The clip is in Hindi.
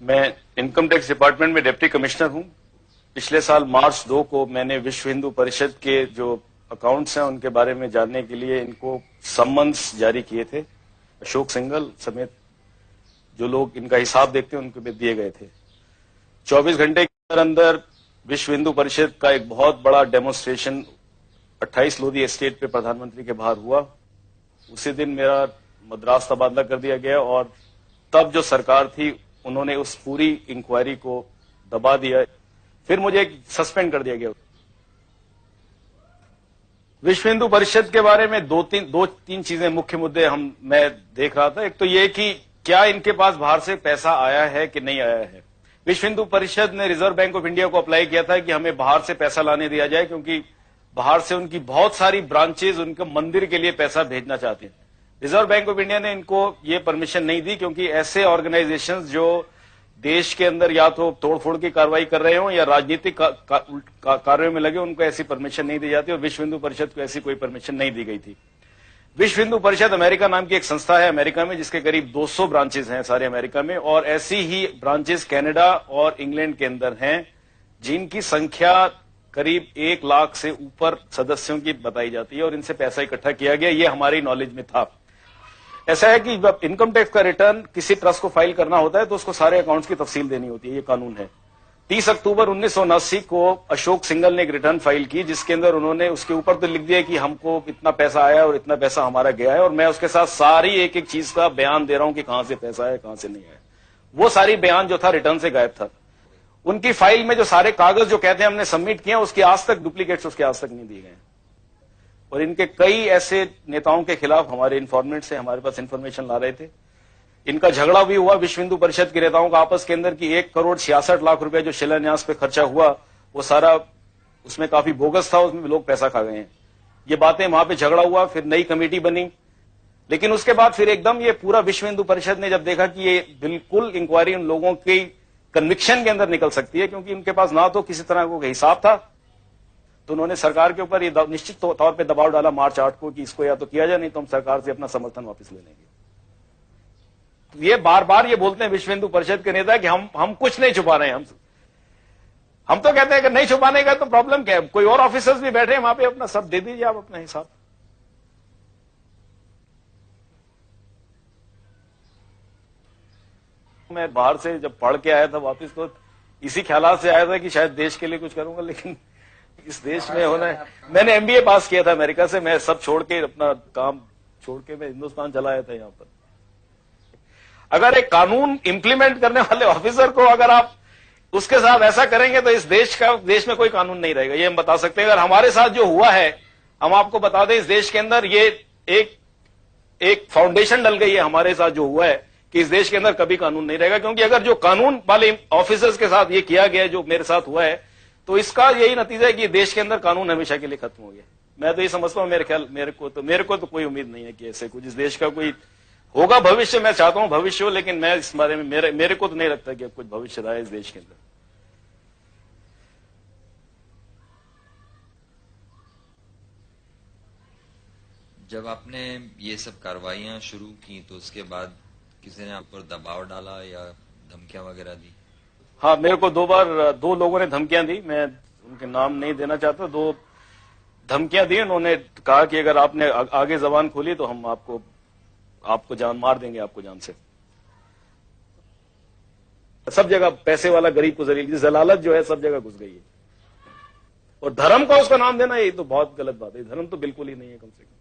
मैं इनकम टैक्स डिपार्टमेंट में डिप्टी कमिश्नर हूं। पिछले साल मार्च 2 को मैंने विश्व हिंदू परिषद के जो अकाउंट्स हैं उनके बारे में जानने के लिए इनको सम्मन्स जारी किए थे। अशोक सिंघल समेत जो लोग इनका हिसाब देखते हैं उनको भी दिए गए थे। 24 घंटे के अंदर विश्व हिंदू परिषद का एक बहुत बड़ा डेमोन्स्ट्रेशन 28 लोधी एस्टेट पे प्रधानमंत्री के बाहर हुआ। उसी दिन मेरा मद्रास तबादला कर दिया गया और तब जो सरकार थी उन्होंने उस पूरी इंक्वायरी को दबा दिया। फिर मुझे सस्पेंड कर दिया गया। विश्व हिंदू परिषद के बारे में दो तीन चीजें मुख्य मुद्दे मैं देख रहा था। एक तो ये कि क्या इनके पास बाहर से पैसा आया है कि नहीं आया है। विश्व हिंदू परिषद ने रिजर्व बैंक ऑफ इंडिया को अप्लाई किया था कि हमें बाहर से पैसा लाने दिया जाए, क्योंकि बाहर से उनकी बहुत सारी ब्रांचेज उनके मंदिर के लिए पैसा भेजना चाहते हैं। रिजर्व बैंक ऑफ इंडिया ने इनको ये परमिशन नहीं दी, क्योंकि ऐसे ऑर्गेनाइजेशंस जो देश के अंदर या तो तोड़फोड़ की कार्रवाई कर रहे हो या राजनीतिक कार्यों में लगे, उनको ऐसी परमिशन नहीं दी जाती और विश्व हिंदू परिषद को ऐसी कोई परमिशन नहीं दी गई थी। विश्व हिंदू परिषद अमेरिका नाम की एक संस्था है अमेरिका में, जिसके करीब 200 ब्रांचेज हैं सारे अमेरिका में, और ऐसी ही ब्रांचेज कनाडा और इंग्लैंड के अंदर हैं, जिनकी संख्या करीब 1 लाख से ऊपर सदस्यों की बताई जाती है और इनसे पैसा इकट्ठा किया गया। ये हमारी नॉलेज में था। ऐसा है कि जब इनकम टैक्स का रिटर्न किसी ट्रस्ट को फाइल करना होता है तो उसको सारे अकाउंट्स की तफसील देनी होती है। ये कानून है। 30 अक्टूबर 1979 को अशोक सिंघल ने एक रिटर्न फाइल की, जिसके अंदर उन्होंने उसके ऊपर तो लिख दिया कि हमको इतना पैसा आया और इतना पैसा हमारा गया है, और मैं उसके साथ सारी एक एक चीज का बयान दे रहा हूं कि कहां से पैसा आया कहां से नहीं आया। वो सारी बयान जो था रिटर्न से गायब था। उनकी फाइल में जो सारे कागज जो कहते हैं हमने सबमिट किए, उसके आज तक डुप्लीकेट्स उसके आज तक नहीं दिए गए। और इनके कई ऐसे नेताओं के खिलाफ हमारे इन्फॉर्मेंट से हमारे पास इंफॉर्मेशन ला रहे थे। इनका झगड़ा भी हुआ विश्व हिंदू परिषद के नेताओं का आपस के अंदर कि 1,66,00,000 रुपए जो शिलान्यास पे खर्चा हुआ वो सारा उसमें काफी बोगस था, उसमें लोग पैसा खा गए हैं। ये बातें वहां पे झगड़ा हुआ, फिर नई कमेटी बनी, लेकिन उसके बाद फिर एकदम ये पूरा विश्व हिंदू परिषद ने जब देखा कि ये बिल्कुल इंक्वायरी उन लोगों की कन्विक्शन के अंदर निकल सकती है, क्योंकि उनके पास ना तो किसी तरह का हिसाब था, तो उन्होंने सरकार के ऊपर ये निश्चित तौर पे दबाव डाला मार्च 8 को कि इसको या तो किया जाए, नहीं तो हम सरकार से अपना समर्थन वापस ले लेंगे। तो ये बार बार ये बोलते हैं विश्व हिंदू परिषद के नेता कि हम कुछ नहीं छुपा रहे हैं। हम तो कहते हैं कि नहीं छुपाने का तो प्रॉब्लम क्या है, कोई और ऑफिसर्स भी बैठे हैं वहां पे, अपना सब दे दीजिए आप अपना हिसाब। मैं बाहर से जब पढ़ के आया था वापस, तो इसी ख्यालात से आया था कि शायद देश के लिए कुछ करूंगा, लेकिन इस देश में होना है। मैंने एमबीए पास किया था अमेरिका से, मैं सब छोड़ के अपना काम छोड़ के मैं हिंदुस्तान चला आया था यहां पर। अगर एक कानून इंप्लीमेंट करने वाले ऑफिसर को अगर आप उसके साथ ऐसा करेंगे तो इस देश में कोई कानून नहीं रहेगा, ये हम बता सकते हैं। अगर हमारे साथ जो हुआ है, हम आपको बता दें, इस देश के अंदर ये एक फाउंडेशन डल गई है हमारे साथ जो हुआ है कि इस देश के अंदर कभी कानून नहीं रहेगा। क्योंकि अगर जो कानून वाले ऑफिसर्स के साथ ये किया गया जो मेरे साथ हुआ है, तो इसका यही नतीजा है कि देश के अंदर कानून हमेशा के लिए खत्म हो गया। मैं तो ये समझता हूं, मेरे को तो कोई उम्मीद नहीं है कि ऐसे कुछ इस देश का कोई होगा भविष्य। मैं चाहता हूं भविष्य हो, लेकिन मैं इस बारे में मेरे को तो नहीं लगता कि अब कुछ भविष्य रहा है इस देश के अंदर। जब आपने ये सब कार्रवाइयां शुरू की तो उसके बाद किसी ने आप पर दबाव डाला या धमकियां वगैरह दी? हाँ, मेरे को 2 बार 2 लोगों ने धमकियां दी। मैं उनके नाम नहीं देना चाहता। 2 धमकियां दी। उन्होंने कहा कि अगर आपने आगे जबान खोली तो हम आपको जान मार देंगे, आपको जान से। सब जगह पैसे वाला गरीब को जलालत जो है सब जगह घुस गई है। और धर्म का उसका नाम देना ये तो बहुत गलत बात है। धर्म तो बिल्कुल ही नहीं है कम से कम।